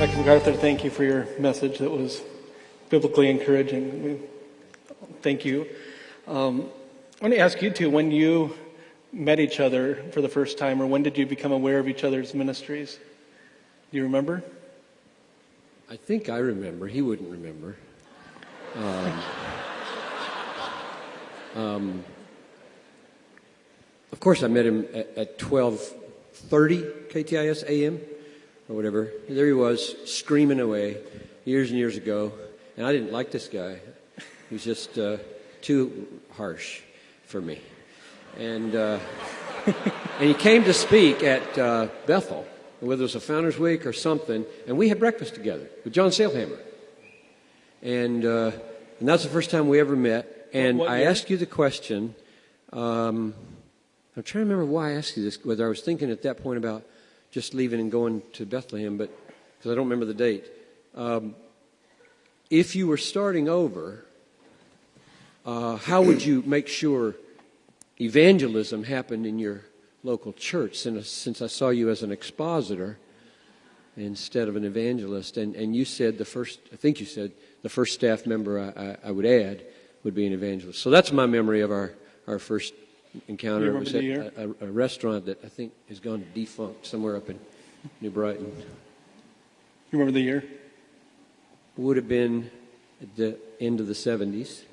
Dr. MacArthur, thank you for your message that was biblically encouraging. Thank you. I want to ask you two, when you met each other for the first time, or when did you become aware of each other's ministries? Do you remember? I think I remember. He wouldn't remember. Of course, I met him at 12:30 KTIS AM or whatever. There he was, screaming away years and years ago. And I didn't like this guy. He was just too harsh for me. And and he came to speak at Bethel, whether it was a Founders Week or something, and we had breakfast together with John Sailhammer. And that's the first time we ever met. And I asked you the question, I'm trying to remember why I asked you this, whether I was thinking at that point about just leaving and going to Bethlehem, but because I don't remember the date. If you were starting over, how would you make sure evangelism happened in your local church, since I saw you as an expositor instead of an evangelist? And you said the first staff member I would add would be an evangelist. So that's my memory of our first encounter. It was at a restaurant that I think has gone defunct somewhere up in New Brighton. You remember the year? Would have been at the end of the 70s.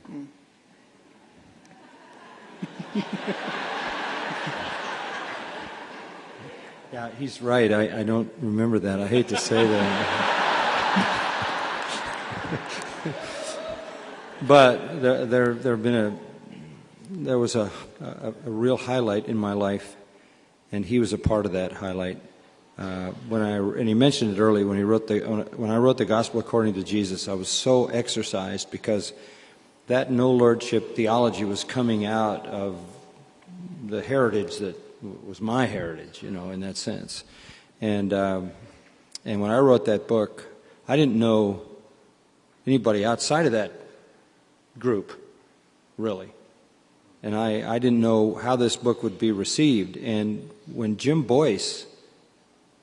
Yeah, he's right. I don't remember that. I hate to say that. But there was a real highlight in my life, and he was a part of that highlight. And he mentioned it earlier when I wrote the Gospel According to Jesus. I was so exercised because that no lordship theology was coming out of the heritage that was my heritage, in that sense. And when I wrote that book, I didn't know anybody outside of that group, really. And I didn't know how this book would be received. And when Jim Boyce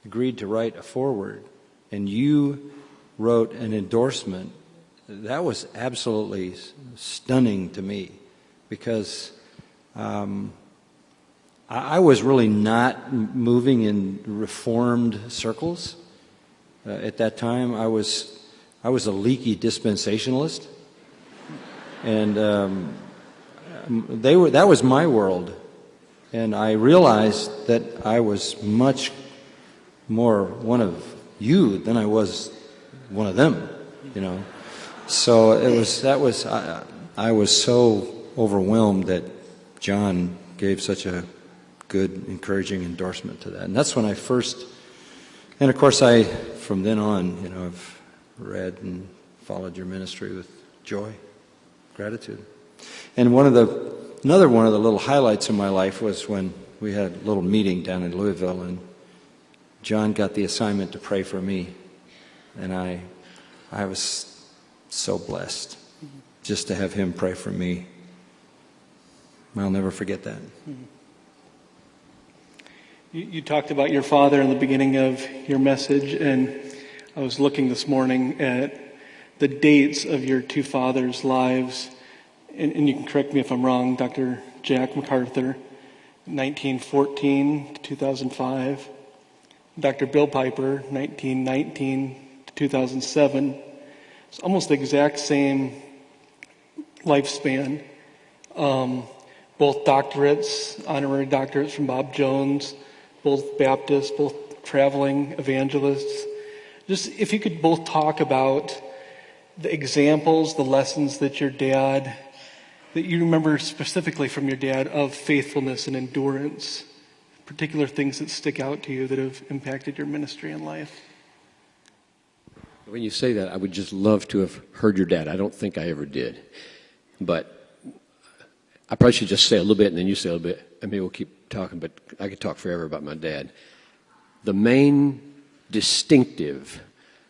agreed to write a foreword, and you wrote an endorsement, that was absolutely stunning to me, because I was really not moving in Reformed circles at that time. I was a leaky dispensationalist, and that was my world. And I realized that I was much more one of you than I was one of them, So I was so overwhelmed that John gave such a good, encouraging endorsement to that. And that's when and of course from then on, I've read and followed your ministry with joy, gratitude. And another one of the little highlights in my life was when we had a little meeting down in Louisville, and John got the assignment to pray for me. And I was so blessed just to have him pray for me. I'll never forget that. You talked about your father in the beginning of your message, and I was looking this morning at the dates of your two fathers' lives, and you can correct me if I'm wrong, Dr. Jack MacArthur, 1914 to 2005, Dr. Bill Piper, 1919 to 2007. It's almost the exact same lifespan. Both doctorates, honorary doctorates from Bob Jones, both Baptists, both traveling evangelists. Just if you could both talk about the examples, the lessons that you remember specifically from your dad of faithfulness and endurance, particular things that stick out to you that have impacted your ministry and life. When you say that, I would just love to have heard your dad. I don't think I ever did. But I probably should just say a little bit and then you say a little bit. I mean, we'll keep talking, but I could talk forever about my dad. The main distinctive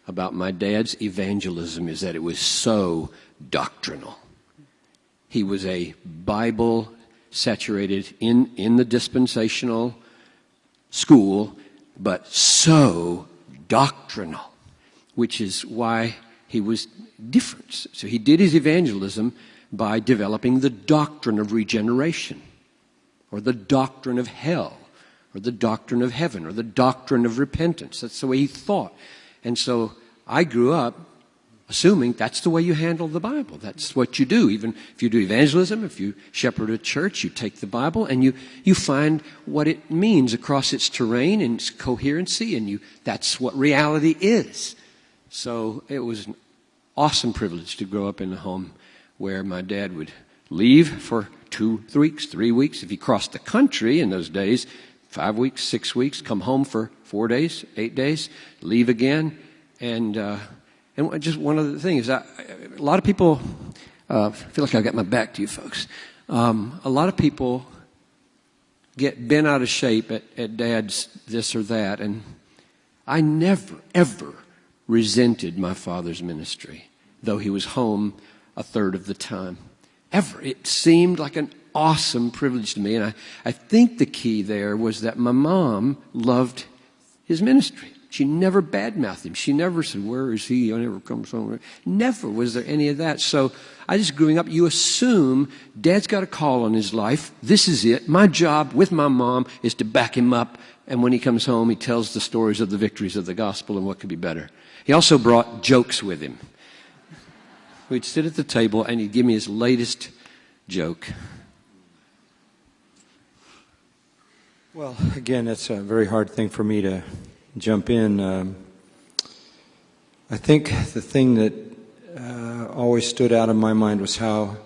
about my dad's evangelism is that it was so doctrinal. He was a Bible saturated in the dispensational school, but so doctrinal. which is why he was different. So he did his evangelism by developing the doctrine of regeneration, or the doctrine of hell, or the doctrine of heaven, or the doctrine of repentance. That's the way he thought. And so I grew up assuming that's the way you handle the Bible. That's what you do. Even if you do evangelism, if you shepherd a church, you take the Bible and you find what it means across its terrain and its coherency, and that's what reality is. So it was an awesome privilege to grow up in a home where my dad would leave for 2 weeks, 3 weeks. If he crossed the country in those days, 5 weeks, 6 weeks, come home for 4 days, 8 days, leave again. And just one other thing is, a lot of people, I feel like I got my back to you folks. A lot of people get bent out of shape at Dad's this or that, and I never, ever resented my father's ministry, though he was home a third of the time. Ever. It seemed like an awesome privilege to me, and I think the key there was that my mom loved his ministry. She never badmouthed him. She never said, "Where is he? I never comes home." Never was there any of that. So I just growing up, you assume Dad's got a call on his life. This is it. My job with my mom is to back him up. And when he comes home, he tells the stories of the victories of the gospel and what could be better. He also brought jokes with him. We'd sit at the table and he'd give me his latest joke. Well, again, that's a very hard thing for me to jump in. I think the thing that always stood out in my mind was how,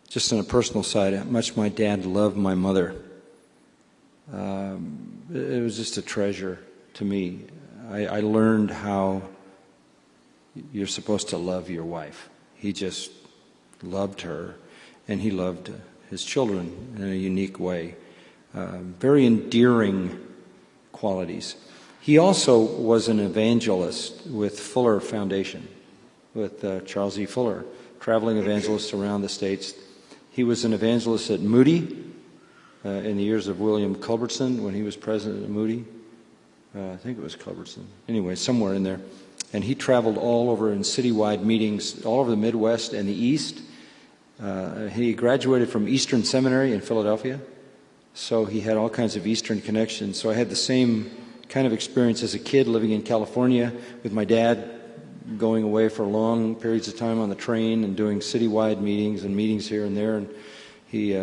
just on a personal side, how much my dad loved my mother. It was just a treasure to me. I learned how you're supposed to love your wife. He just loved her, and he loved his children in a unique way. Very endearing qualities. He also was an evangelist with Fuller Foundation, with Charles E. Fuller, traveling evangelist around the States. He was an evangelist at Moody in the years of William Culbertson when he was president of Moody. I think it was Culbertson. Anyway, somewhere in there. And he traveled all over in citywide meetings all over the Midwest and the East. He graduated from Eastern Seminary in Philadelphia, so he had all kinds of Eastern connections. So I had the same kind of experience as a kid living in California with my dad, going away for long periods of time on the train and doing citywide meetings and meetings here and there. And he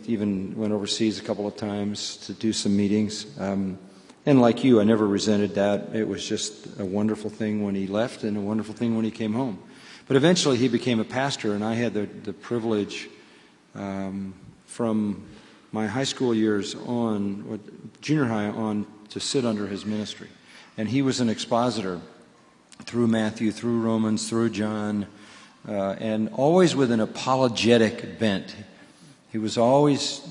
even went overseas a couple of times to do some meetings. And like you, I never resented that. It was just a wonderful thing when he left and a wonderful thing when he came home. But eventually he became a pastor, and I had the privilege from my high school years on, junior high on, to sit under his ministry. And he was an expositor through Matthew, through Romans, through John, and always with an apologetic bent. He was always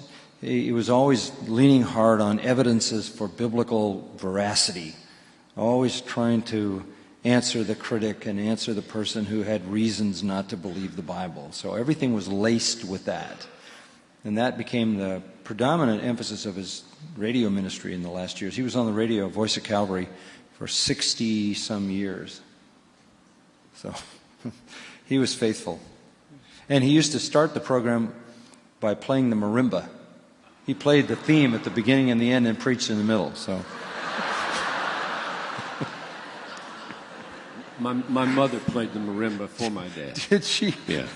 leaning hard on evidences for biblical veracity, always trying to answer the critic and answer the person who had reasons not to believe the Bible. So everything was laced with that. And that became the predominant emphasis of his radio ministry in the last years. He was on the radio, Voice of Calvary, for 60-some years. So he was faithful. And he used to start the program by playing the marimba. He played the theme at the beginning and the end and preached in the middle. So my mother played the marimba for my dad. did she? Yeah.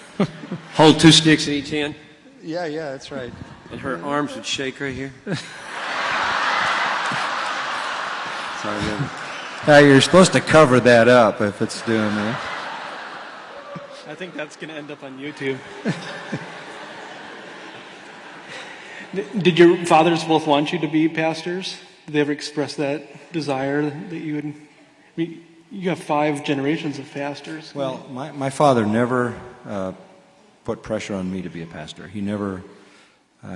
Hold 2 sticks in each hand. Yeah, that's right. And her arms would shake right here. Sorry, man. Now you're supposed to cover that up if it's doing that. I think that's going to end up on YouTube. Did your fathers both want you to be pastors? Did they ever express that desire that you would? I mean, you have 5 generations of pastors. Well, my father never put pressure on me to be a pastor. He never.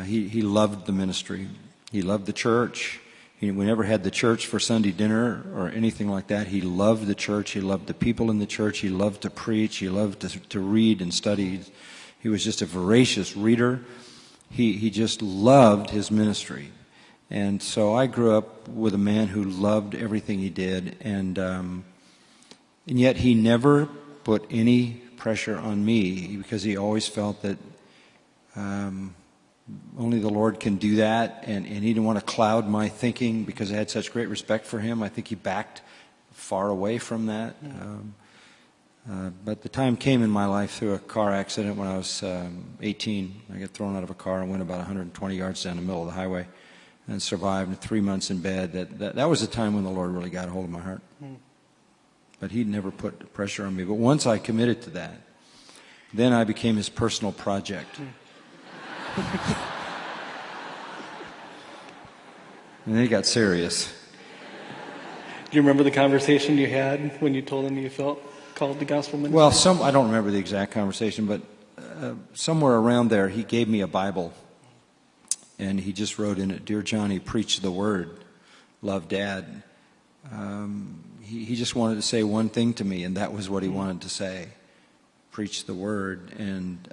He loved the ministry. He loved the church. We never had the church for Sunday dinner or anything like that. He loved the church. He loved the people in the church. He loved to preach. He loved to read and study. He was just a voracious reader. He just loved his ministry. And so I grew up with a man who loved everything he did. And And yet he never put any pressure on me because he always felt that only the Lord can do that, and he didn't want to cloud my thinking because I had such great respect for him. I think he backed far away from that. But the time came in my life through a car accident when I was 18. I got thrown out of a car and went about 120 yards down the middle of the highway and survived 3 months in bed. That was the time when the Lord really got a hold of my heart. But he'd never put pressure on me. But once I committed to that, then I became his personal project. And then he got serious. Do you remember the conversation you had when you told him you felt called to gospel ministry? Well, I don't remember the exact conversation, but somewhere around there he gave me a Bible. And he just wrote in it, "Dear Johnny, preach the word. Love, Dad." He just wanted to say one thing to me, and that was what he wanted to say. Preach the word. And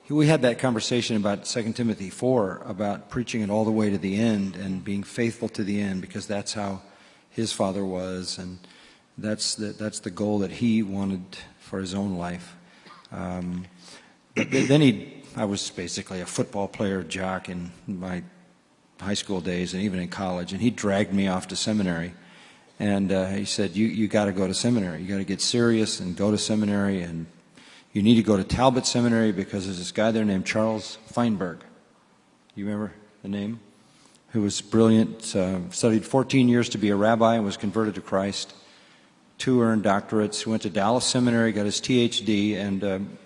we had that conversation about 2 Timothy 4, about preaching it all the way to the end and being faithful to the end, because that's how his father was, and that's the goal that he wanted for his own life. But then I was basically a football player, jock in my high school days and even in college, and he dragged me off to seminary. And he said, you got to go to seminary. You got to get serious and go to seminary, and you need to go to Talbot Seminary because there's this guy there named Charles Feinberg. You remember the name? Who was brilliant, studied 14 years to be a rabbi and was converted to Christ. 2 earned doctorates. He went to Dallas Seminary, got his THD, and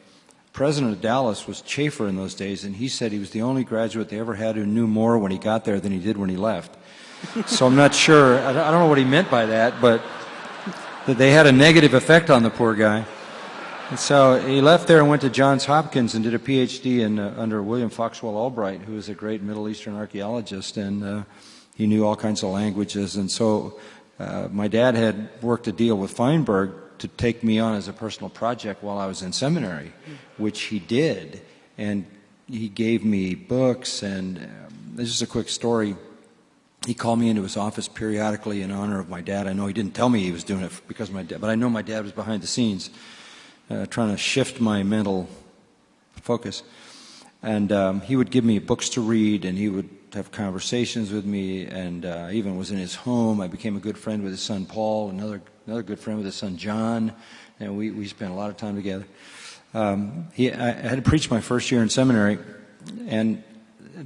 president of Dallas was Chafer in those days, and he said he was the only graduate they ever had who knew more when he got there than he did when he left. So I'm not sure, I don't know what he meant by that, but that they had a negative effect on the poor guy. And so he left there and went to Johns Hopkins and did a PhD under William Foxwell Albright, who was a great Middle Eastern archaeologist, and he knew all kinds of languages. And so my dad had worked a deal with Feinberg to take me on as a personal project while I was in seminary, which he did. And he gave me books, and this is a quick story. He called me into his office periodically in honor of my dad. I know he didn't tell me he was doing it because of my dad, but I know my dad was behind the scenes trying to shift my mental focus. And he would give me books to read, and he would have conversations with me, and even was in his home. I became a good friend with his son Paul, another good friend with his son John, and we spent a lot of time together. I had to preach my first year in seminary, and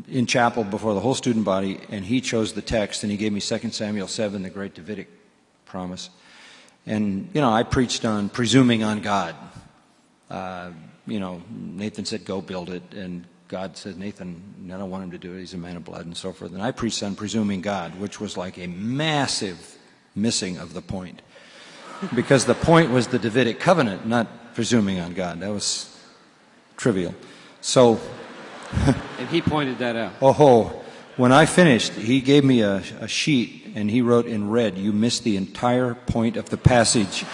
in chapel before the whole student body, and he chose the text, and he gave me 2 Samuel 7, the great Davidic promise. And, I preached on presuming on God. Nathan said, go build it, and God said, Nathan, I don't want him to do it, he's a man of blood, and so forth. And I preached on presuming God, which was like a massive missing of the point. Because the point was the Davidic covenant, not presuming on God. That was trivial. So... And he pointed that out. When I finished, he gave me a sheet, and he wrote in red, "You missed the entire point of the passage.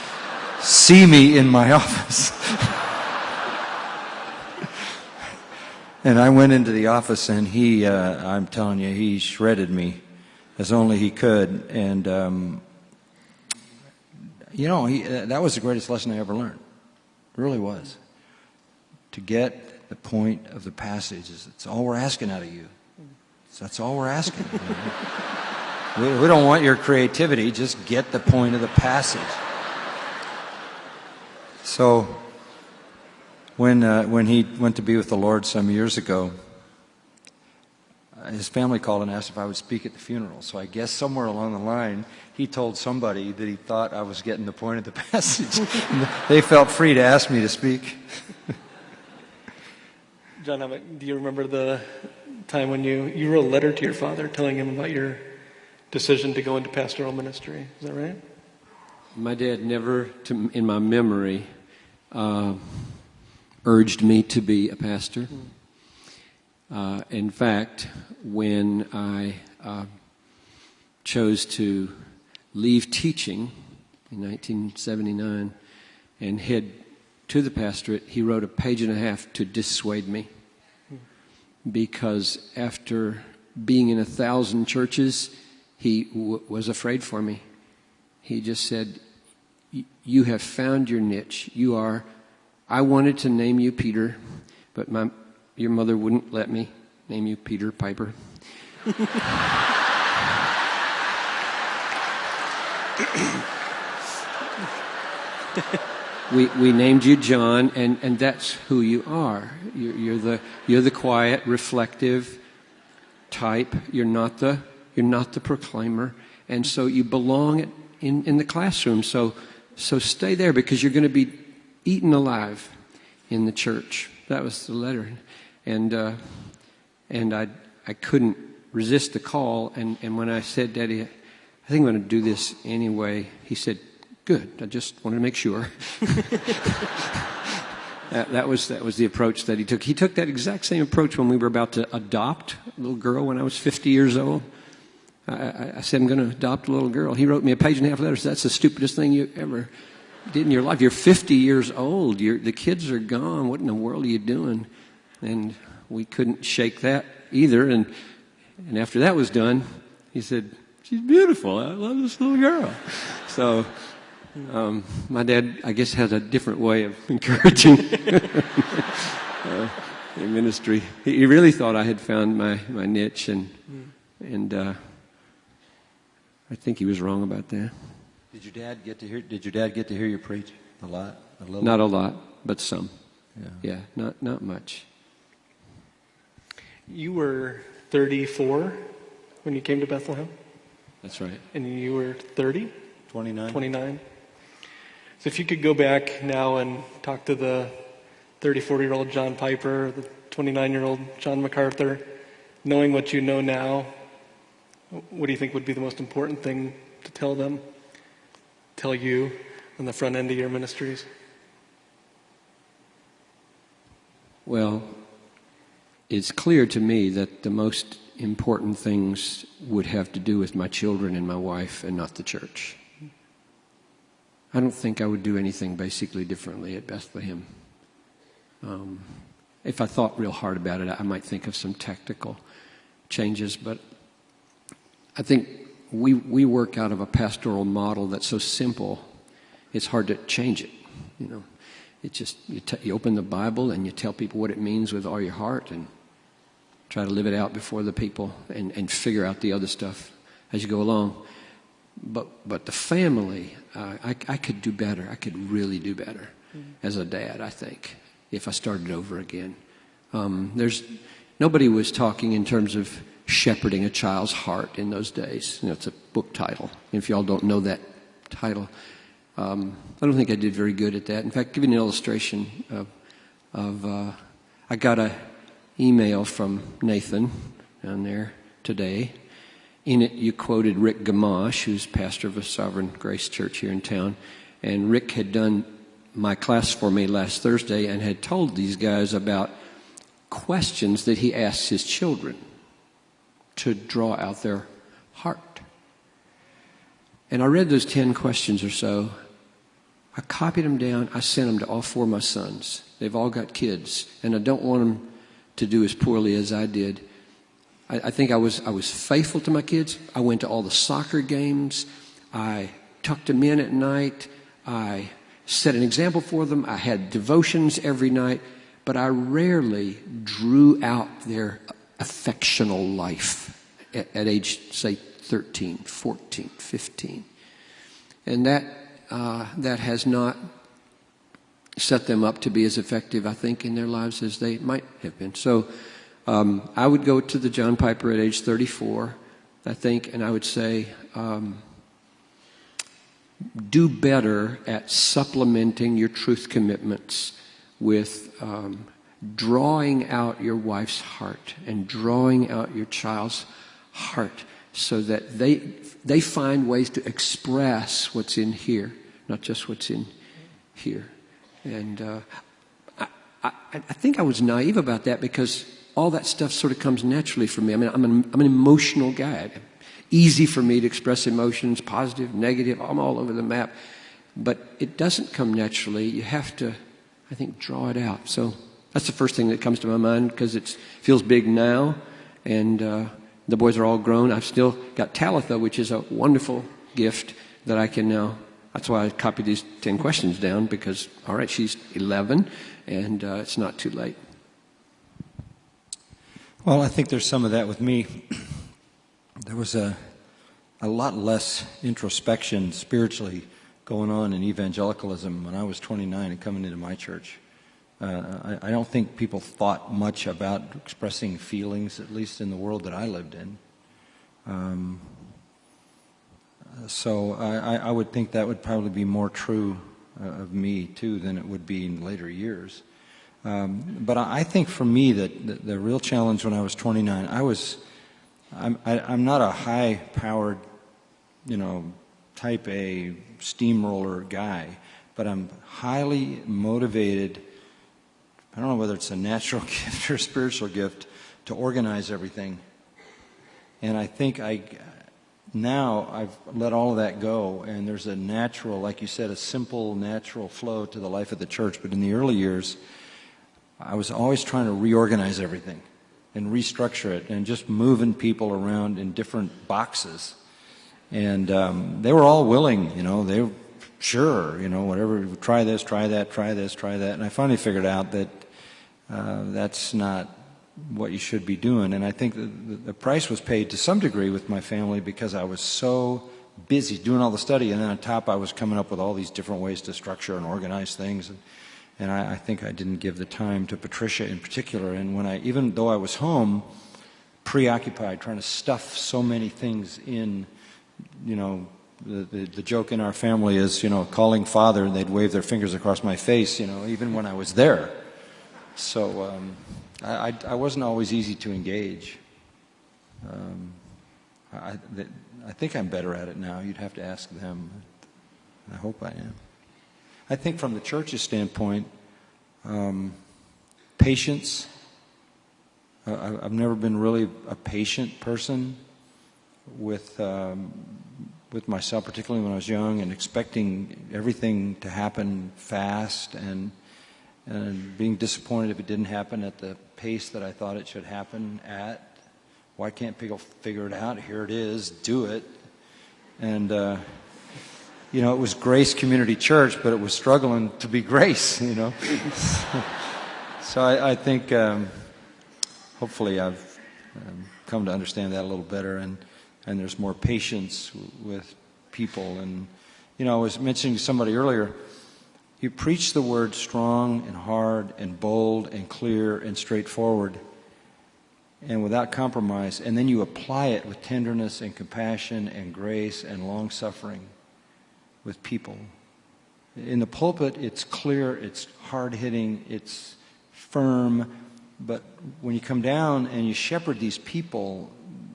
See me in my office." And I went into the office, and I'm telling you, he shredded me as only he could. And, that was the greatest lesson I ever learned. It really was. To get the point of the passage is it's all we're asking out of you. That's all we're asking. We don't want your creativity. Just get the point of the passage. So when he went to be with the Lord some years ago, his family called and asked if I would speak at the funeral. So I guess somewhere along the line, he told somebody that he thought I was getting the point of the passage. They felt free to ask me to speak. John, do you remember the time when you wrote a letter to your father telling him about your decision to go into pastoral ministry? Is that right? My dad never, in my memory, urged me to be a pastor. In fact, when I chose to leave teaching in 1979 and head to the pastorate, he wrote a page and a half to dissuade me. Because after being in 1,000 churches, he was afraid for me. He just said, you have found your niche. I wanted to name you Peter, but your mother wouldn't let me name you Peter Piper. We named you John, and that's who you are. You're the quiet, reflective type. You're not the proclaimer, and so you belong in the classroom. So stay there, because you're going to be eaten alive in the church. That was the letter, and I couldn't resist the call. And when I said, Daddy, I think I'm going to do this anyway, he said, good. I just wanted to make sure. That was the approach that he took. He took that exact same approach when we were about to adopt a little girl when I was 50 years old. I said, I'm going to adopt a little girl. He wrote me a page and a half letter. That's the stupidest thing you ever did in your life. You're 50 years old. The kids are gone. What in the world are you doing? And we couldn't shake that either. And after that was done, he said, she's beautiful. I love this little girl. So my dad, I guess, has a different way of encouraging in ministry. He really thought I had found my niche, and I think he was wrong about that. Did your dad get to hear you preach a lot? A little? Not a lot, but some. Yeah. Yeah, not much. You were 34 when you came to Bethlehem? That's right. And you were 30? 29. 29. So if you could go back now and talk to the 34-year-old John Piper, the 29-year-old John MacArthur, knowing what you know now, what do you think would be the most important thing to tell you on the front end of your ministries? Well, it's clear to me that the most important things would have to do with my children and my wife and not the church. I don't think I would do anything basically differently at Bethlehem. If I thought real hard about it, I might think of some tactical changes, but I think we work out of a pastoral model that's so simple, it's hard to change it. You know, it's just you open the Bible and you tell people what it means with all your heart and try to live it out before the people and figure out the other stuff as you go along. But the family, I could do better. I could really do better as a dad, I think, if I started over again. Nobody was talking in terms of shepherding a child's heart in those days. You know, it's a book title. If y'all don't know that title, I don't think I did very good at that. In fact, give you an illustration of I got an email from Nathan down there today. In it, you quoted Rick Gamache, who's pastor of a Sovereign Grace Church here in town. And Rick had done my class for me last Thursday and had told these guys about questions that he asks his children to draw out their heart. And I read those 10 questions or so. I copied them down. I sent them to all 4 of my sons. They've all got kids, and I don't want them to do as poorly as I did. I think I was faithful to my kids. I went to all the soccer games. I tucked them in at night. I set an example for them. I had devotions every night, but I rarely drew out their affectional life at age, say, 13, 14, 15. And that has not set them up to be as effective, I think, in their lives as they might have been. So I would go to the John Piper at age 34, I think, and I would say, do better at supplementing your truth commitments with drawing out your wife's heart and drawing out your child's heart so that they find ways to express what's in here, not just what's in here. And I think I was naive about that because all that stuff sort of comes naturally for me. I mean, I'm an emotional guy. Easy for me to express emotions, positive, negative. I'm all over the map. But it doesn't come naturally. You have to, I think, draw it out. So that's the first thing that comes to my mind because it feels big now. And the boys are all grown. I've still got Talitha, which is a wonderful gift that I can now That's why I copied these 10 questions down, because, all right, she's 11, and it's not too late. Well, I think there's some of that with me. There was a lot less introspection spiritually going on in evangelicalism when I was 29 and coming into my church. I don't think people thought much about expressing feelings, at least in the world that I lived in. So I would think that would probably be more true of me, too, than it would be in later years. But I think for me that the real challenge when I was 29, I'm not a high-powered, type A steamroller guy, but I'm highly motivated. I don't know whether it's a natural gift or a spiritual gift to organize everything. And I think now I've let all of that go, and there's a natural, like you said, a simple, natural flow to the life of the church. But in the early years, I was always trying to reorganize everything and restructure it and just moving people around in different boxes. And they were all willing, they were sure, whatever, try this, try that, try this, try that. And I finally figured out that that's not what you should be doing. And I think the price was paid to some degree with my family because I was so busy doing all the study, and then on top I was coming up with all these different ways to structure and organize things. And I think I didn't give the time to Patricia in particular. And even though I was home, preoccupied, trying to stuff so many things in, the joke in our family is, calling Father, and they'd wave their fingers across my face, even when I was there. So I wasn't always easy to engage. I think I'm better at it now. You'd have to ask them. I hope I am. I think from the church's standpoint, patience. I've never been really a patient person with myself, particularly when I was young, and expecting everything to happen fast and being disappointed if it didn't happen at the pace that I thought it should happen at. Why can't people figure it out? Here it is. Do it. And it was Grace Community Church, but it was struggling to be Grace, So I think hopefully I've come to understand that a little better, and there's more patience with people. And, I was mentioning to somebody earlier, you preach the word strong and hard and bold and clear and straightforward and without compromise, and then you apply it with tenderness and compassion and grace and long-suffering with people. In the pulpit, it's clear, it's hard-hitting, it's firm, but when you come down and you shepherd these people,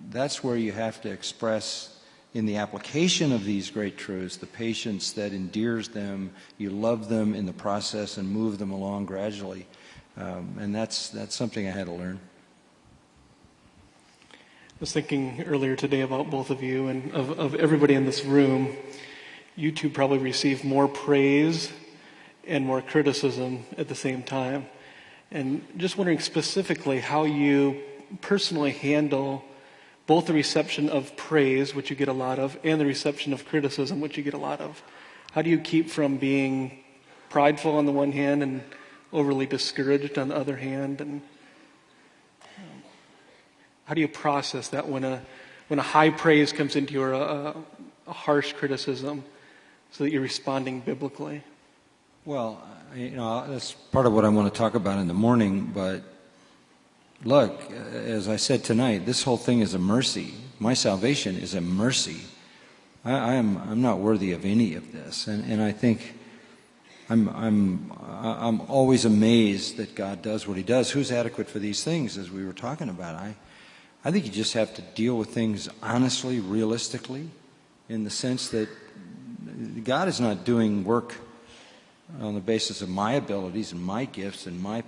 that's where you have to express, in the application of these great truths, the patience that endears them. You love them in the process and move them along gradually. And that's something I had to learn. I was thinking earlier today about both of you and of everybody in this room. You two probably receive more praise and more criticism at the same time. And just wondering specifically how you personally handle both the reception of praise, which you get a lot of, and the reception of criticism, which you get a lot of. How do you keep from being prideful on the one hand and overly discouraged on the other hand? And how do you process that when a high praise comes into you, or a harsh criticism, so that you're responding biblically? Well, that's part of what I want to talk about in the morning, but look, as I said tonight, this whole thing is a mercy. My salvation is a mercy. I'm not worthy of any of this, and I think I'm always amazed that God does what He does. Who's adequate for these things, as we were talking about? I think you just have to deal with things honestly, realistically, in the sense that God is not doing work on the basis of my abilities and my gifts and my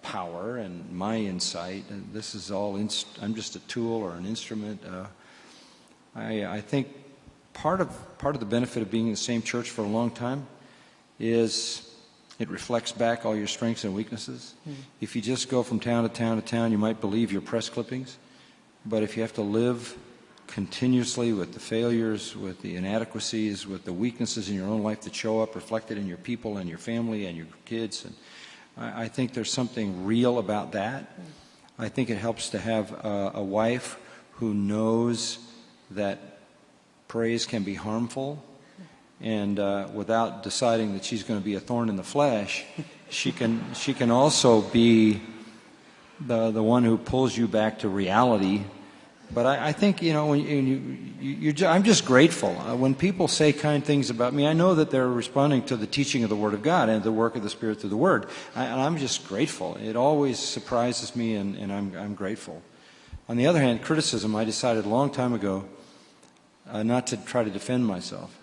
power and my insight. And this is all, I'm just a tool or an instrument. I think part of the benefit of being in the same church for a long time is it reflects back all your strengths and weaknesses. If you just go from town to town to town, you might believe your press clippings. But if you have to live continuously with the failures, with the inadequacies, with the weaknesses in your own life that show up reflected in your people and your family and your kids. And I think there's something real about that. I think it helps to have a wife who knows that praise can be harmful, and without deciding that she's going to be a thorn in the flesh, she can also be the one who pulls you back to reality. But I think, when I'm just grateful. When people say kind things about me, I know that they're responding to the teaching of the Word of God and the work of the Spirit through the Word. And I'm just grateful. It always surprises me, and I'm grateful. On the other hand, criticism, I decided a long time ago not to try to defend myself.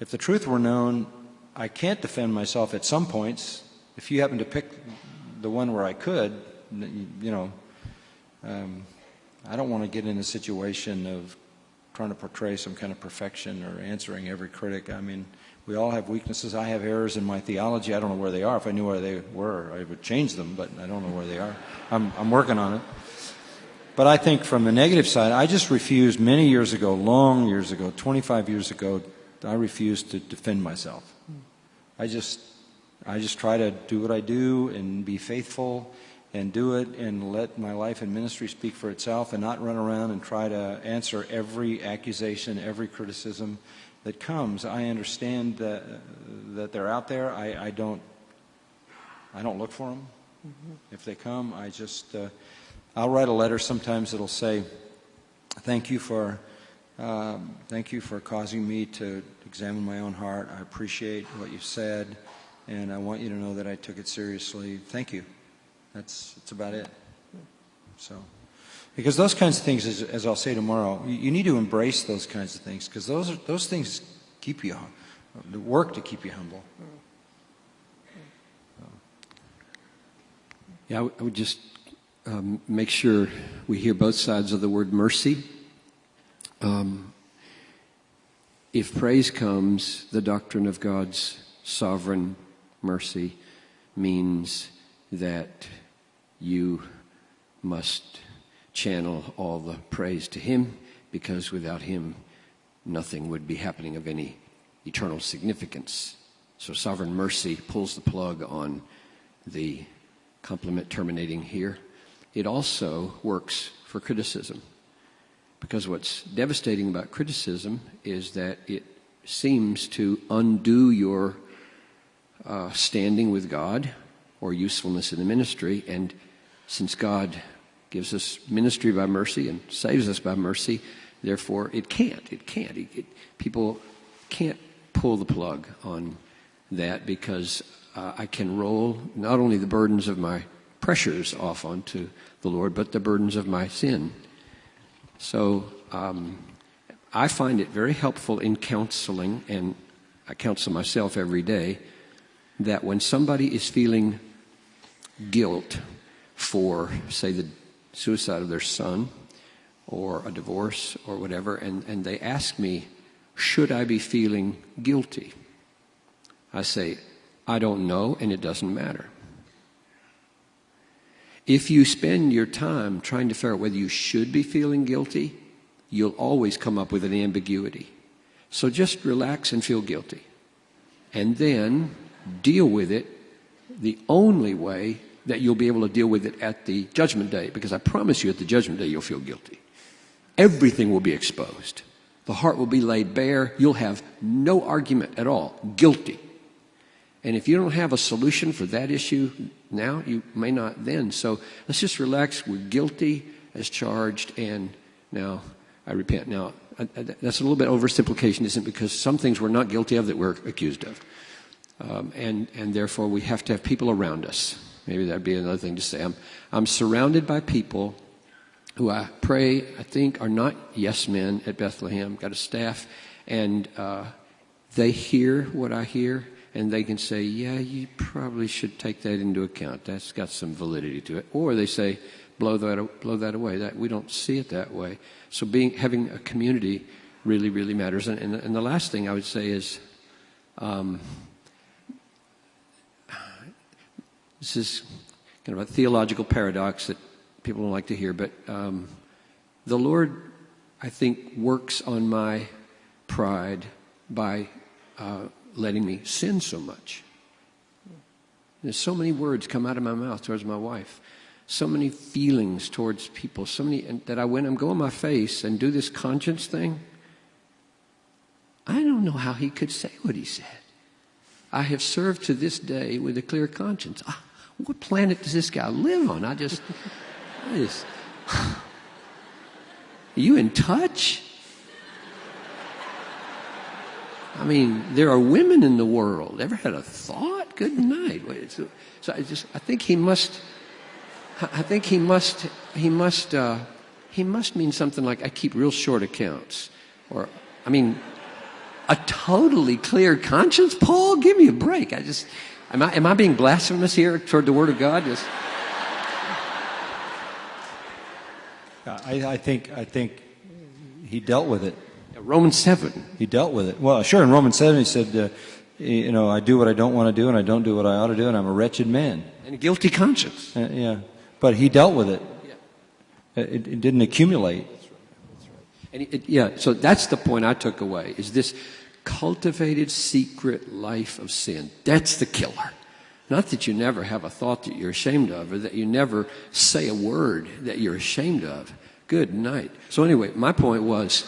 If the truth were known, I can't defend myself at some points. If you happen to pick the one where I could, I don't want to get in a situation of trying to portray some kind of perfection or answering every critic. I mean, we all have weaknesses. I have errors in my theology. I don't know where they are. If I knew where they were, I would change them, but I don't know where they are. I'm working on it. But I think from the negative side, I just refused many years ago, long years ago, 25 years ago, I refused to defend myself. I just try to do what I do and be faithful and do it and let my life and ministry speak for itself and not run around and try to answer every accusation, every criticism that comes. I understand that they're out there. I don't look for them. If they come, I'll write a letter sometimes that'll say, thank you for causing me to examine my own heart. I appreciate what you've said, and I want you to know that I took it seriously. Thank you. That's about it. So, because those kinds of things, as I'll say tomorrow, you need to embrace those kinds of things, because those things keep you, work to keep you humble. Yeah, I would just make sure we hear both sides of the word mercy. If praise comes, the doctrine of God's sovereign mercy means that you must channel all the praise to Him, because without Him, nothing would be happening of any eternal significance. So sovereign mercy pulls the plug on the compliment terminating here. It also works for criticism, because what's devastating about criticism is that it seems to undo your standing with God or usefulness in the ministry. And since God gives us ministry by mercy and saves us by mercy, therefore people can't pull the plug on that, because I can roll not only the burdens of my pressures off onto the Lord, but the burdens of my sin. So I find it very helpful in counseling, and I counsel myself every day, that when somebody is feeling guilt for, say, the suicide of their son or a divorce or whatever, and they ask me, should I be feeling guilty? I say, I don't know, and it doesn't matter. If you spend your time trying to figure out whether you should be feeling guilty, you'll always come up with an ambiguity. So just relax and feel guilty, and then deal with it the only way that you'll be able to deal with it at the judgment day, because I promise you at the judgment day you'll feel guilty. Everything will be exposed. The heart will be laid bare. You'll have no argument at all. Guilty. And if you don't have a solution for that issue now, you may not then. So let's just relax. We're guilty as charged, and now I repent. Now, that's a little bit oversimplification, isn't it? Because some things we're not guilty of that we're accused of. And therefore we have to have people around us. Maybe that'd be another thing to say. I'm surrounded by people who I pray, I think, are not yes men at Bethlehem. Got a staff, and they hear what I hear, and they can say, yeah, you probably should take that into account. That's got some validity to it. Or they say, blow that away. That we don't see it that way. So having a community really, really matters. And the last thing I would say is, this is kind of a theological paradox that people don't like to hear, but the Lord I think, works on my pride by letting me sin so much. There's so many words come out of my mouth towards my wife, so many feelings towards people, so many, and that when I'm going my face and do this conscience thing, I don't know how he could say what he said. I have served to this day with a clear conscience. What planet does this guy live on? Are you in touch? I mean, there are women in the world. Ever had a thought? Good night. So I think he must mean something like, I keep real short accounts. Or, I mean, a totally clear conscience? Paul, give me a break. Am I being blasphemous here toward the Word of God? I think he dealt with it. Romans 7. He dealt with it. Well, sure, in Romans 7 he said, I do what I don't want to do, and I don't do what I ought to do, and I'm a wretched man. And a guilty conscience. Yeah. But he dealt with it. Yeah. It didn't accumulate. That's right. And so that's the point I took away, is this cultivated secret life of sin. That's the killer. Not that you never have a thought that you're ashamed of, or that you never say a word that you're ashamed of. Good night. So anyway, my point was,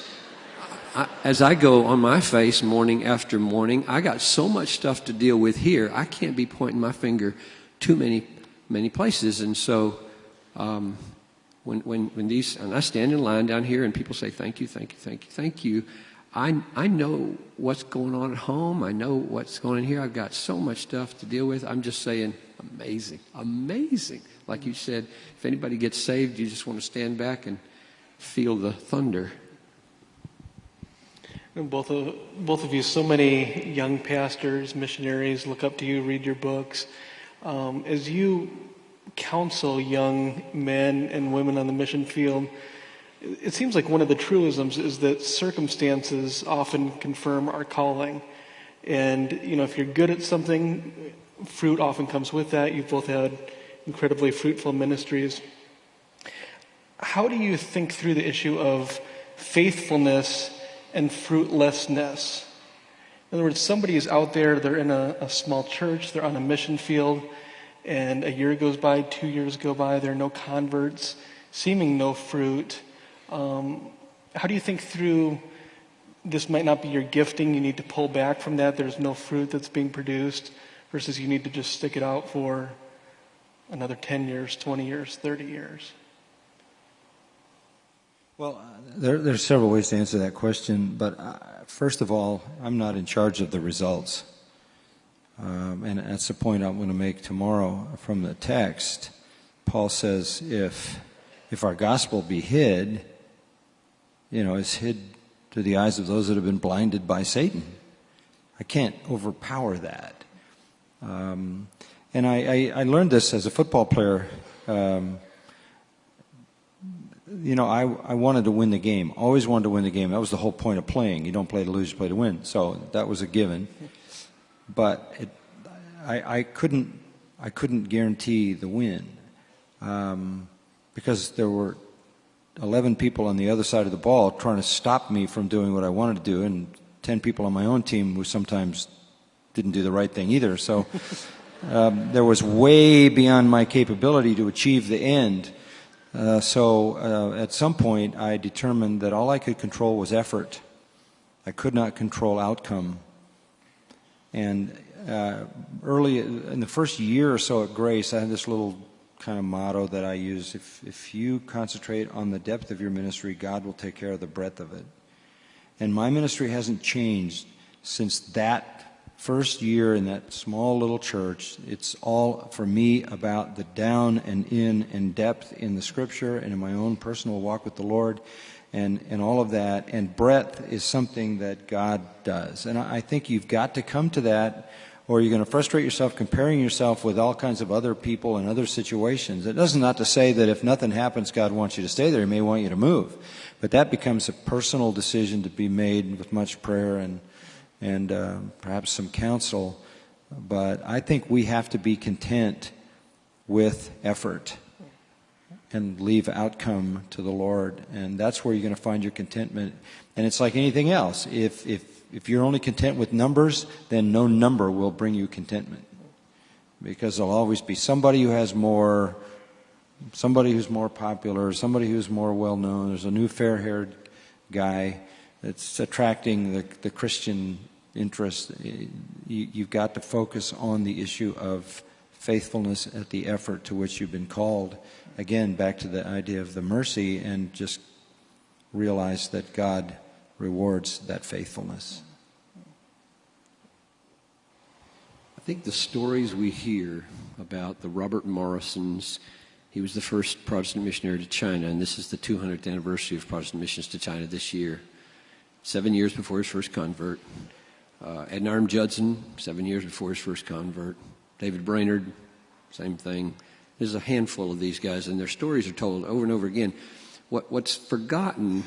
as I go on my face morning after morning, I got so much stuff to deal with here, I can't be pointing my finger too many places. And so when I stand in line down here and people say, thank you, thank you, thank you, thank you, I know what's going on at home. I know what's going on here. I've got so much stuff to deal with. I'm just saying, amazing, amazing. Like you said, if anybody gets saved, you just want to stand back and feel the thunder. And both of you, so many young pastors, missionaries, look up to you, read your books. As you counsel young men and women on the mission field, it seems like one of the truisms is that circumstances often confirm our calling. And, if you're good at something, fruit often comes with that. You've both had incredibly fruitful ministries. How do you think through the issue of faithfulness and fruitlessness? In other words, somebody is out there, they're in a small church, they're on a mission field, and a year goes by, 2 years go by, there are no converts, seeming no fruit. How do you think through, this might not be your gifting, you need to pull back from that, there's no fruit that's being produced, versus you need to just stick it out for another 10 years, 20 years, 30 years? Well, there's several ways to answer that question, but first of all, I'm not in charge of the results. And that's the point I'm going to make tomorrow from the text. Paul says, if our gospel be hid, it's hid to the eyes of those that have been blinded by Satan. I can't overpower that. And I learned this as a football player. I wanted to win the game. Always wanted to win the game. That was the whole point of playing. You don't play to lose, you play to win. So that was a given. But I couldn't guarantee the win because there were 11 people on the other side of the ball trying to stop me from doing what I wanted to do, and 10 people on my own team who sometimes didn't do the right thing either. So there was way beyond my capability to achieve the end. So at some point I determined that all I could control was effort. I could not control outcome. And early in the first year or so at Grace, I had this little kind of motto that I use: if you concentrate on the depth of your ministry, God will take care of the breadth of it. And my ministry hasn't changed since that first year in that small little church. It's all, for me, about the down and in and depth in the Scripture and in my own personal walk with the Lord and all of that. And breadth is something that God does. And I think you've got to come to that, or you're going to frustrate yourself comparing yourself with all kinds of other people and other situations. It doesn't not to say that if nothing happens, God wants you to stay there. He may want you to move. But that becomes a personal decision to be made with much prayer and perhaps some counsel. But I think we have to be content with effort. and leave outcome to the Lord. And that's where you're going to find your contentment. And it's like anything else. If you're only content with numbers, then no number will bring you contentment. Because there'll always be somebody who has more, somebody who's more popular, somebody who's more well-known. There's a new fair-haired guy that's attracting the Christian interest. You've got to focus on the issue of faithfulness at the effort to which you've been called. Again, back to the idea of the mercy, and just realize that God rewards that faithfulness. I think the stories we hear about the Robert Morrisons, he was the first Protestant missionary to China, and this is the 200th anniversary of Protestant missions to China this year. 7 years before his first convert. Adoniram Judson, 7 years before his first convert. David Brainerd, same thing. There's a handful of these guys, and their stories are told over and over again. What's forgotten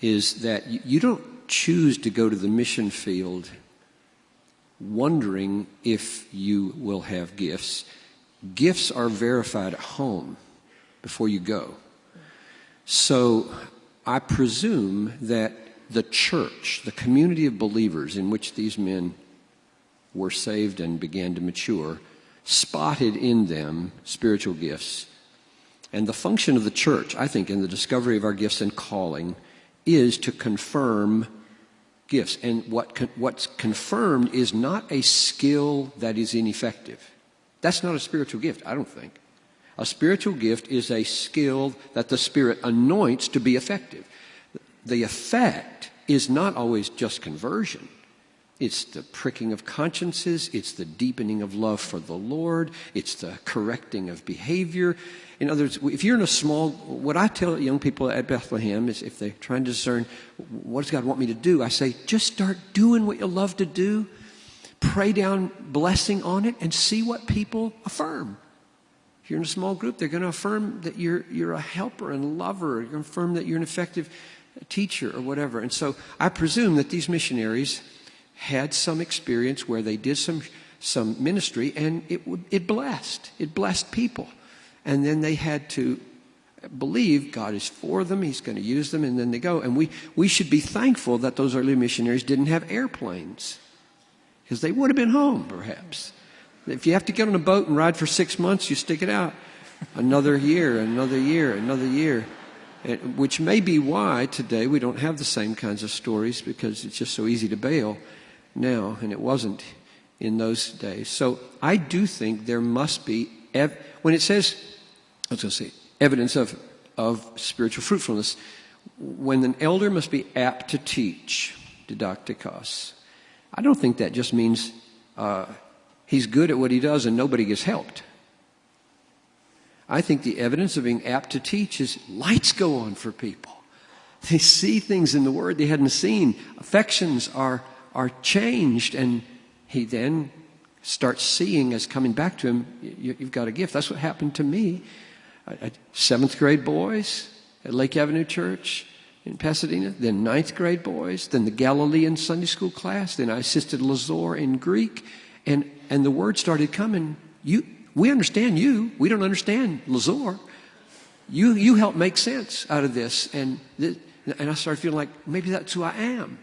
is that you don't choose to go to the mission field wondering if you will have gifts. Gifts are verified at home before you go. So I presume that the church, the community of believers in which these men were saved and began to mature, spotted in them spiritual gifts. And the function of the church, I think, in the discovery of our gifts and calling is to confirm gifts. And what's confirmed is not a skill that is ineffective. That's not a spiritual gift, I don't think. A spiritual gift is a skill that the Spirit anoints to be effective. The effect is not always just conversion. It's the pricking of consciences. It's the deepening of love for the Lord. It's the correcting of behavior. In other words, if you're in a small, what I tell young people at Bethlehem is if they're trying to discern, what does God want me to do? I say, just start doing what you love to do. Pray down blessing on it and see what people affirm. If you're in a small group, they're going to affirm that you're a helper and lover. You're going to affirm that you're an effective teacher or whatever. And so I presume that these missionaries had some experience where they did some ministry, and it blessed people. And then they had to believe God is for them, He's going to use them, and then they go. And we should be thankful that those early missionaries didn't have airplanes, because they would have been home, perhaps. If you have to get on a boat and ride for 6 months, you stick it out. Another year, another year, another year. Which may be why today we don't have the same kinds of stories, because it's just so easy to bail now, and it wasn't in those days. So I do think there must be, when it says, evidence of spiritual fruitfulness, when an elder must be apt to teach, didaktikos, I don't think that just means he's good at what he does and nobody gets helped. I think the evidence of being apt to teach is lights go on for people. They see things in the Word they hadn't seen. Affections are changed, and he then starts seeing as coming back to him, you've got a gift. That's what happened to me. 7th grade boys at Lake Avenue Church in Pasadena, then 9th grade boys, then the Galilean Sunday school class, then I assisted Lazor in Greek, and the word started coming. We understand you. We don't understand Lazor. You help make sense out of this. And I started feeling like maybe that's who I am.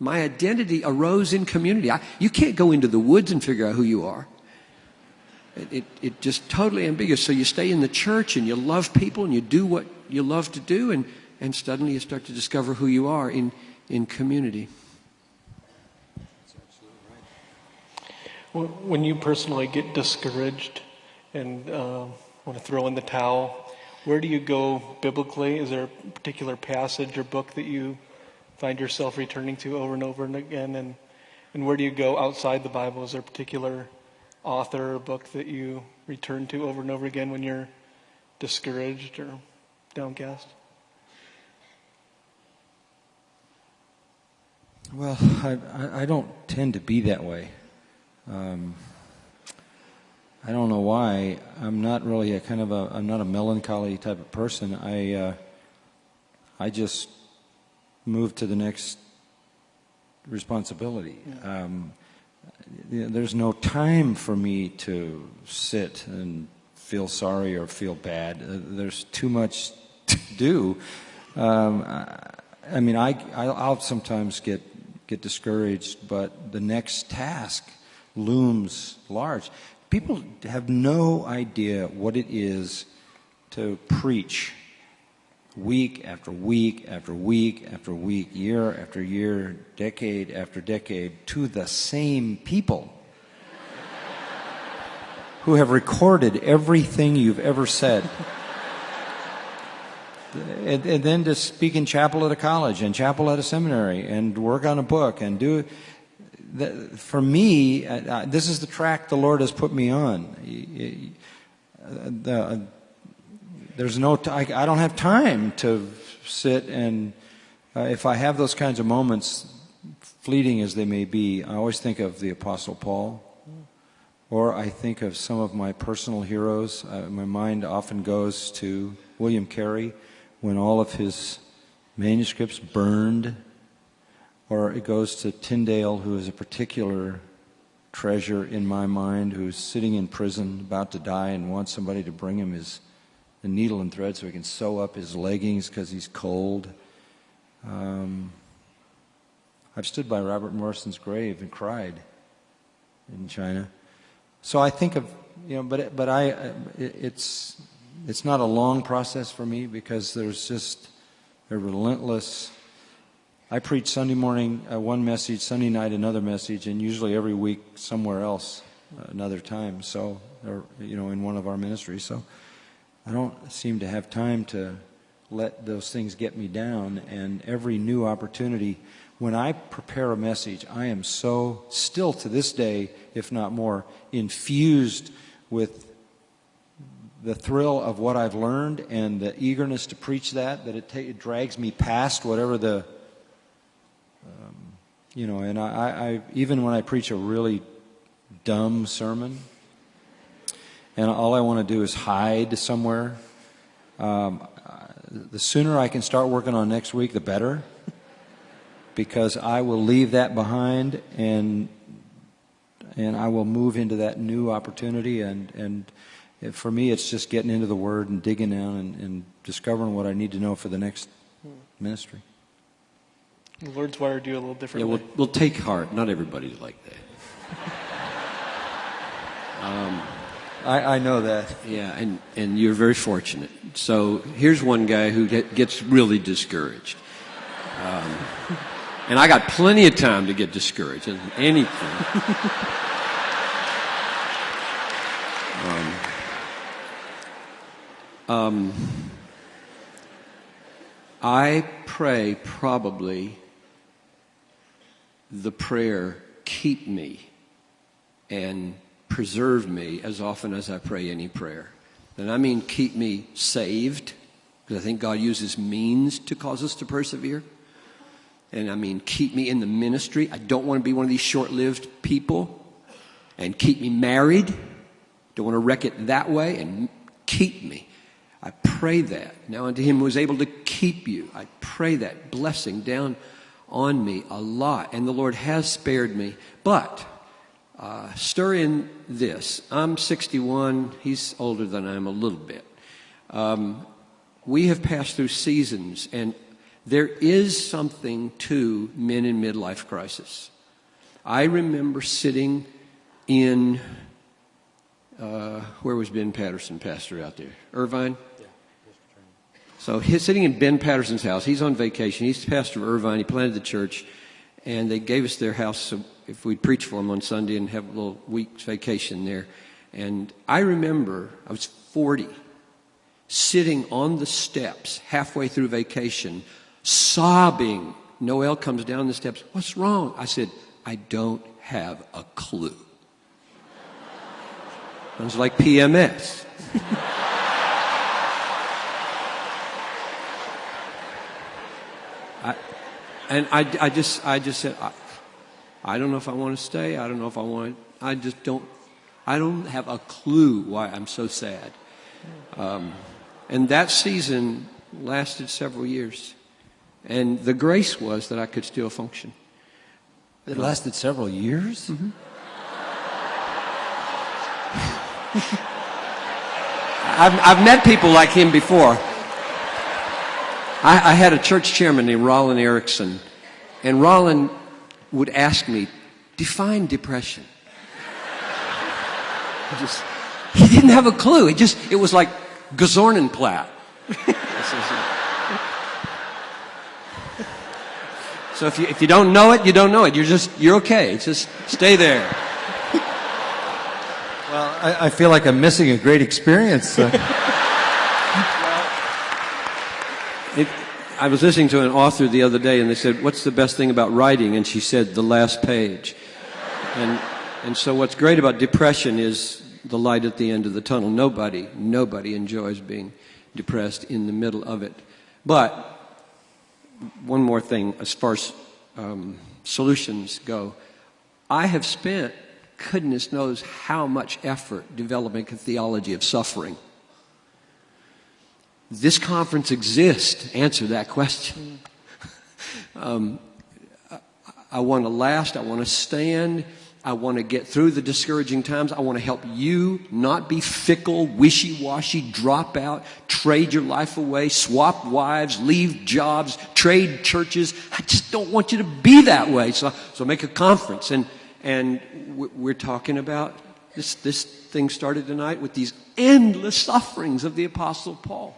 My identity arose in community. You can't go into the woods and figure out who you are. It just totally ambiguous. So you stay in the church and you love people and you do what you love to do, and suddenly you start to discover who you are in community. When you personally get discouraged and want to throw in the towel, where do you go biblically? Is there a particular passage or book that you find yourself returning to over and over and again? And where do you go outside the Bible? Is there a particular author or book that you return to over and over again when you're discouraged or downcast? Well, I don't tend to be that way. I don't know why. I'm not really I'm not a melancholy type of person. I just move to the next responsibility. There's no time for me to sit and feel sorry or feel bad. There's too much to do. I'll sometimes get discouraged, but the next task looms large. People have no idea what it is to preach week after week after week after week, year after year, decade after decade, to the same people who have recorded everything you've ever said. And then to speak in chapel at a college and chapel at a seminary and work on a book and do... For me, this is the track the Lord has put me on. I don't have time to sit and... if I have those kinds of moments, fleeting as they may be, I always think of the Apostle Paul. Or I think of some of my personal heroes. My mind often goes to William Carey when all of his manuscripts burned. Or it goes to Tyndale, who is a particular treasure in my mind, who's sitting in prison, about to die, and wants somebody to bring him the needle and thread so he can sew up his leggings because he's cold. I've stood by Robert Morrison's grave and cried in China. So I think of, it's not a long process for me because there's just a relentless... I preach Sunday morning one message, Sunday night another message, and usually every week somewhere else another time. So, in one of our ministries. So, I don't seem to have time to let those things get me down. And every new opportunity, when I prepare a message, I am so still to this day, if not more, infused with the thrill of what I've learned and the eagerness to preach that it drags me past whatever the and I even when I preach a really dumb sermon and all I want to do is hide somewhere, the sooner I can start working on next week, the better, because I will leave that behind and I will move into that new opportunity and for me it's just getting into the Word and digging down and discovering what I need to know for the next ministry. The Lord's wired you a little differently. Yeah, we'll take heart. Not everybody's like that. I know that. Yeah, and you're very fortunate. So here's one guy who gets really discouraged. And I got plenty of time to get discouraged. Anything. I pray probably the prayer, keep me and preserve me as often as I pray any prayer. And I mean keep me saved, because I think God uses means to cause us to persevere. And I mean keep me in the ministry. I don't want to be one of these short-lived people. And keep me married. Don't want to wreck it that way. And keep me. I pray that. Now unto him who is able to keep you, I pray that blessing down on me a lot. And the Lord has spared me. But stir in this. I'm 61. He's older than I am a little bit. We have passed through seasons, and there is something to men in midlife crisis. I remember sitting in, where was Ben Patterson pastor out there? Irvine? So he's sitting in Ben Patterson's house. He's on vacation. He's the pastor of Irvine. He planted the church. And they gave us their house so if we'd preach for them on Sunday and have a little week's vacation there. And I remember, I was 40, sitting on the steps halfway through vacation, sobbing. Noel comes down the steps. What's wrong? I said, I don't have a clue. Sounds like PMS. I just said, I don't know if I want to stay. I don't know if I want. I don't have a clue why I'm so sad. And that season lasted several years, and the grace was that I could still function. It lasted several years? Mm-hmm. I've met people like him before. I had a church chairman named Roland Erickson, and Roland would ask me, define depression. He didn't have a clue. It was like Gazornenplatt. So if you don't know it, you don't know it. You're okay. Just stay there. Well, I feel like I'm missing a great experience. I was listening to an author the other day, and they said, "What's the best thing about writing?" And she said, "The last page." And so what's great about depression is the light at the end of the tunnel. Nobody enjoys being depressed in the middle of it. But one more thing, as far as solutions go, I have spent, goodness knows how much effort developing a theology of suffering. This conference exists to answer that question. I want to last. I want to stand. I want to get through the discouraging times. I want to help you not be fickle, wishy-washy, drop out, trade your life away, swap wives, leave jobs, trade churches. I just don't want you to be that way. So make a conference. And we're talking about this thing started tonight with these endless sufferings of the Apostle Paul.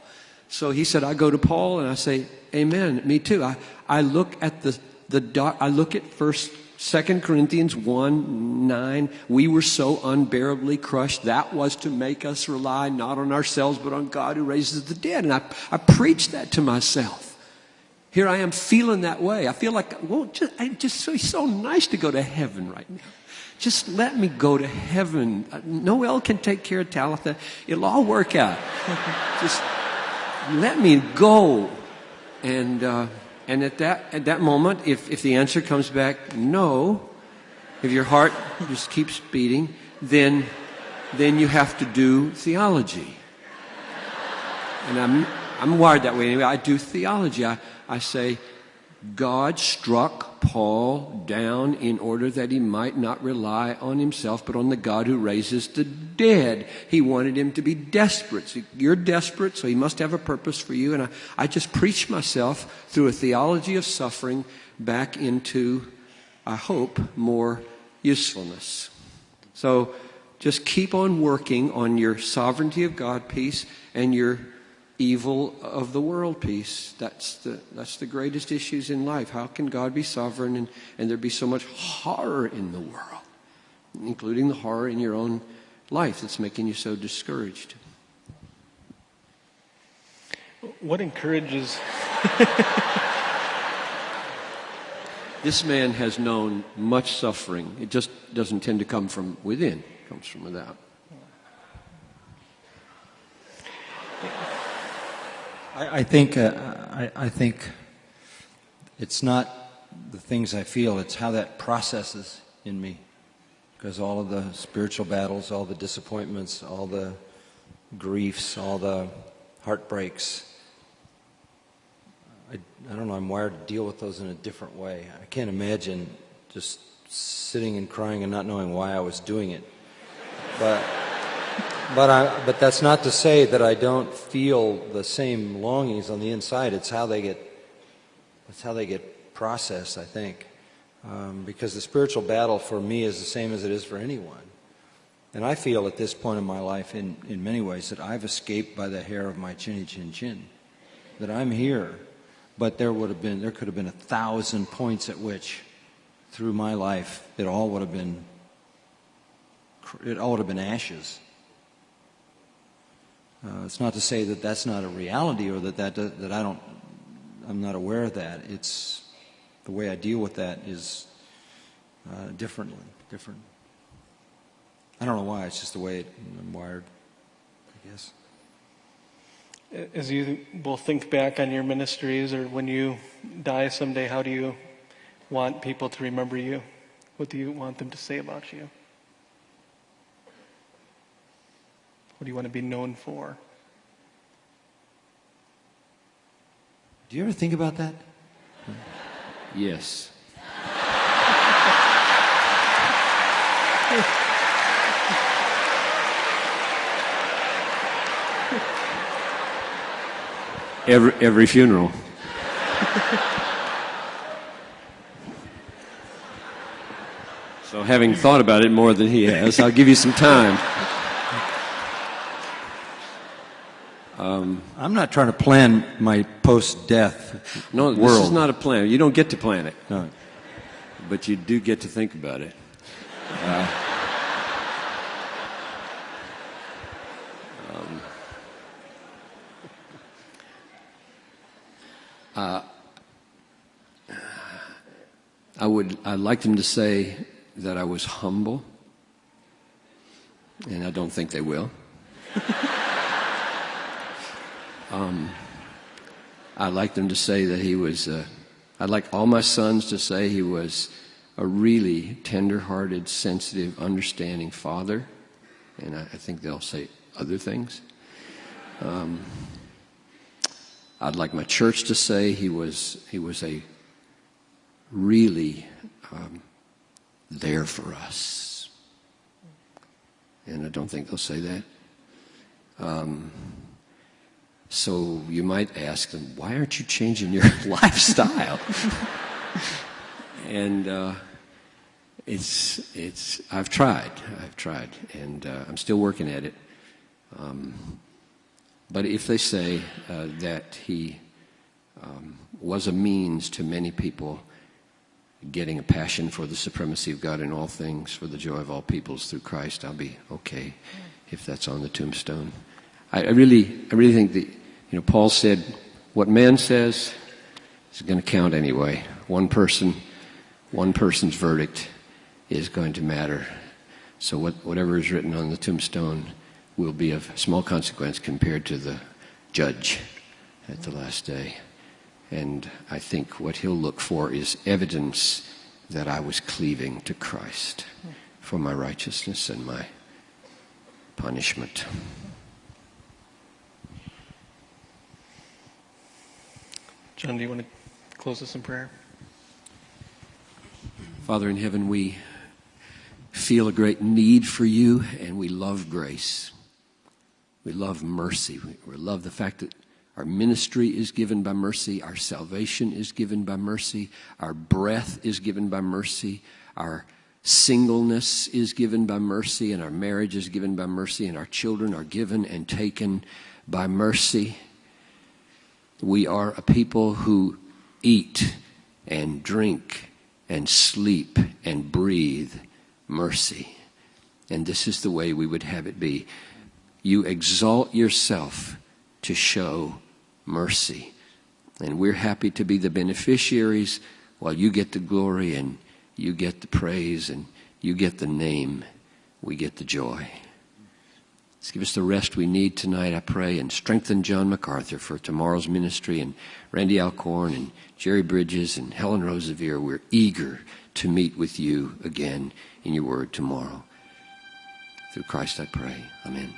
So he said, I go to Paul and I say, amen, me too. I look at I look at 2 Corinthians 1:9. We were so unbearably crushed. That was to make us rely not on ourselves, but on God who raises the dead. And I preached that to myself. Here I am feeling that way. I feel like, it's so nice to go to heaven right now. Just let me go to heaven. Noel can take care of Talitha. It'll all work out. Just let me go. And at that moment, if the answer comes back no, if your heart just keeps beating, then you have to do theology. And I'm wired that way anyway. I do theology. I say, God struck Paul down in order that he might not rely on himself, but on the God who raises the dead. He wanted him to be desperate. So you're desperate, so he must have a purpose for you. And I just preach myself through a theology of suffering back into, I hope, more usefulness. So just keep on working on your sovereignty of God peace and your evil of the world peace. That's the greatest issues in life. How can God be sovereign and there be so much horror in the world, including the horror in your own life that's making you so discouraged? What encourages... This man has known much suffering. It just doesn't tend to come from within. It comes from without. I think it's not the things I feel, it's how that processes in me. Because all of the spiritual battles, all the disappointments, all the griefs, all the heartbreaks, I don't know, I'm wired to deal with those in a different way. I can't imagine just sitting and crying and not knowing why I was doing it. But that's not to say that I don't feel the same longings on the inside. It's how they get processed, I think. Because the spiritual battle for me is the same as it is for anyone. And I feel at this point in my life, in many ways, that I've escaped by the hair of my chinny chin chin. That I'm here, but there could have been 1,000 points at which, through my life, it all would have been ashes. It's not to say that that's not a reality or that I'm not aware of that. It's the way I deal with that is different. I don't know why. It's just the way I'm wired, I guess. As you both think back on your ministries, or when you die someday, how do you want people to remember you? What do you want them to say about you? What do you want to be known for? Do you ever think about that? Yes. every funeral. So having thought about it more than he has, I'll give you some time. I'm not trying to plan my post-death No, world. this is not a plan. You don't get to plan it. No. But you do get to think about it. I'd like them to say that I was humble, and I don't think they will. I'd like them to say that he was, I'd like all my sons to say he was a really tender-hearted, sensitive, understanding father, and I think they'll say other things. I'd like my church to say he was a really there for us, and I don't think they'll say that. So you might ask them, why aren't you changing your lifestyle? And I've tried, and I'm still working at it. But if they say that he was a means to many people getting a passion for the supremacy of God in all things, for the joy of all peoples through Christ, I'll be okay if that's on the tombstone. I really think that, Paul said, what man says is going to count anyway. One person's verdict is going to matter. So whatever is written on the tombstone will be of small consequence compared to the judge at the last day. And I think what he'll look for is evidence that I was cleaving to Christ for my righteousness and my punishment. John, do you want to close us in prayer? Father in heaven, we feel a great need for you, and we love grace. We love mercy. We love the fact that our ministry is given by mercy. Our salvation is given by mercy. Our breath is given by mercy. Our singleness is given by mercy, and our marriage is given by mercy, and our children are given and taken by mercy. We are a people who eat and drink and sleep and breathe mercy. And this is the way we would have it be. You exalt yourself to show mercy. And we're happy to be the beneficiaries while you get the glory and you get the praise and you get the name. We get the joy. Let's give us the rest we need tonight, I pray, and strengthen John MacArthur for tomorrow's ministry, and Randy Alcorn and Jerry Bridges and Helen Roseveare. We're eager to meet with you again in your word tomorrow. Through Christ I pray. Amen.